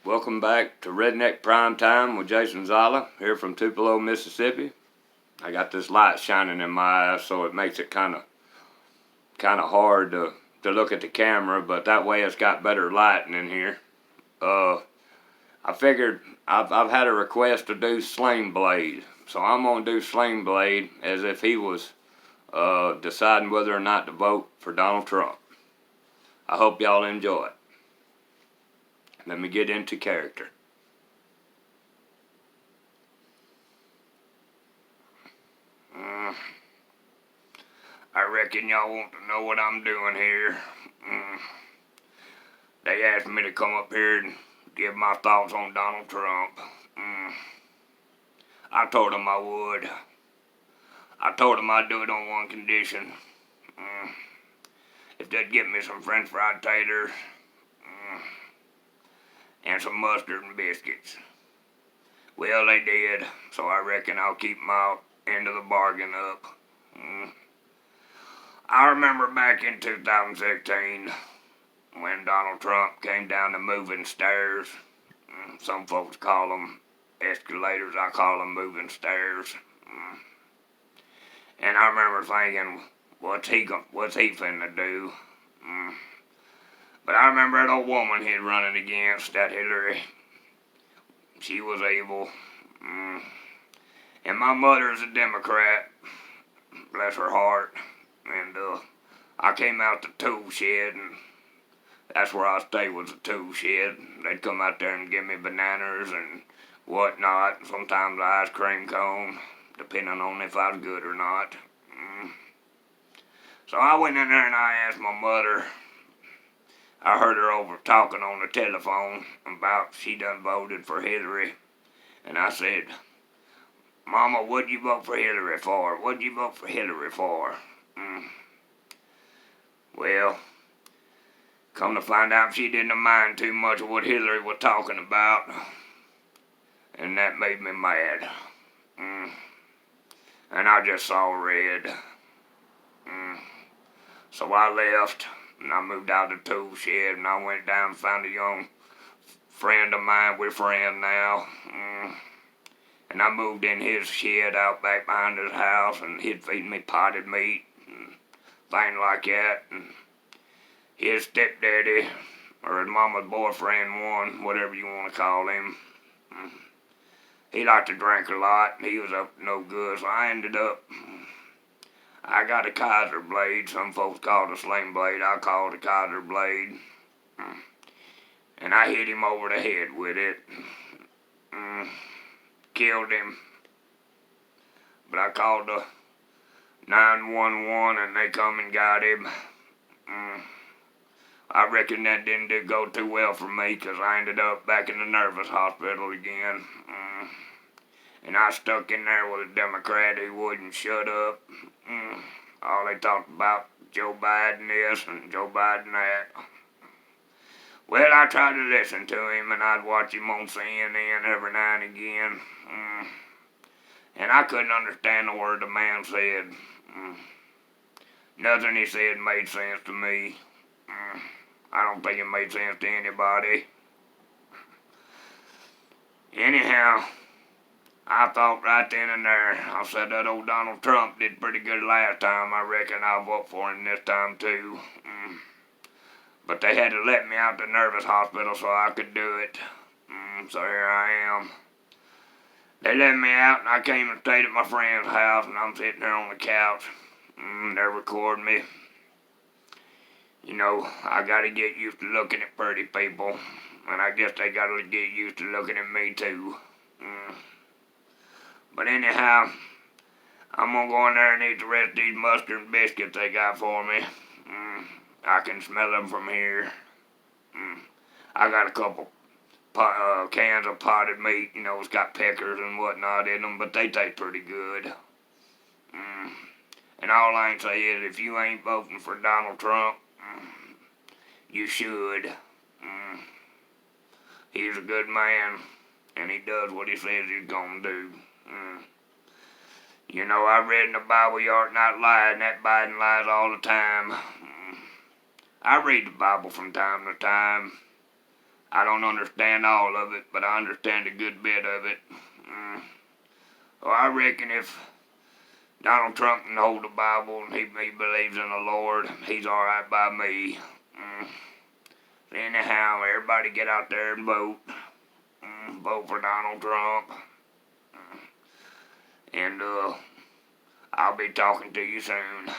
Welcome back to Redneck Prime Time with Jason Zolla, here from Tupelo, Mississippi. I got this light shining in my eyes, so it makes it kind of hard to look at the camera, but that way it's got better lighting in here. I figured I've had a request to do Sling Blade, so I'm gonna do Sling Blade as if he was deciding whether or not to vote for Donald Trump. I hope y'all enjoy it. Let me get into character. I reckon y'all want to know what I'm doing here. They asked me to come up here and give my thoughts on Donald Trump. I told them I would. I told them I'd do it on one condition. If they'd get me some French fried taters and some mustard and biscuits. Well, they did, so I reckon I'll keep my end of the bargain up. I remember back in 2016 when Donald Trump came down the moving stairs. Some folks call them escalators, I call them moving stairs. And I remember thinking, what's he finna do? But I remember that old woman he'd running against, that Hillary. She was evil. And my mother's a Democrat, bless her heart. And I came out the tool shed, and that's where I stayed, was the tool shed. They'd come out there and give me bananas and whatnot, and sometimes an ice cream cone, depending on if I was good or not. So I went in there and I asked my mother. I heard her over talking on the telephone about she done voted for Hillary. And I said, Mama, what'd you vote for Hillary for? What'd you vote for Hillary for? Well, come to find out she didn't mind too much of what Hillary was talking about. And that made me mad. And I just saw red. So I left. And I moved out of the tool shed, and I went down and found a young friend of mine. We're friends now. And I moved in his shed out back behind his house, and he'd feed me potted meat and things like that. And his stepdaddy, or his mama's boyfriend, whatever you want to call him, he liked to drink a lot, and he was up to no good, so I ended up... I got a Kaiser blade. Some folks call it a Sling Blade. I call it a Kaiser blade. And I hit him over the head with it. Killed him. But I called the 911 and they come and got him. I reckon that didn't go too well for me, because I ended up back in the nervous hospital again. And I stuck in there with a Democrat who wouldn't shut up. All they talked about, Joe Biden this and Joe Biden that. Well, I tried to listen to him, and I'd watch him on CNN every now and again. And I couldn't understand the word the man said. Nothing he said made sense to me. I don't think it made sense to anybody. Anyhow, I thought right then and there, I said that old Donald Trump did pretty good last time. I reckon I'll vote for him this time too. But they had to let me out the nervous hospital so I could do it. So here I am. They let me out, and I came and stayed at my friend's house, and I'm sitting there on the couch. They're recording me. You know, I gotta get used to looking at pretty people, and I guess they gotta get used to looking at me too. But anyhow, I'm gonna go in there and eat the rest of these mustard and biscuits they got for me. I can smell them from here. I got a couple cans of potted meat, you know, it's got peckers and whatnot in them, but they taste pretty good. And all I can say is, if you ain't voting for Donald Trump, you should. He's a good man, and he does what he says he's gonna do. You know, I read in the Bible you ought not lie, and that Biden lies all the time. I read the Bible from time to time. I don't understand all of it, but I understand a good bit of it. Well, I reckon if Donald Trump can hold the Bible and he believes in the Lord, he's alright by me. Anyhow, everybody get out there and vote. Vote for Donald Trump. And I'll be talking to you soon.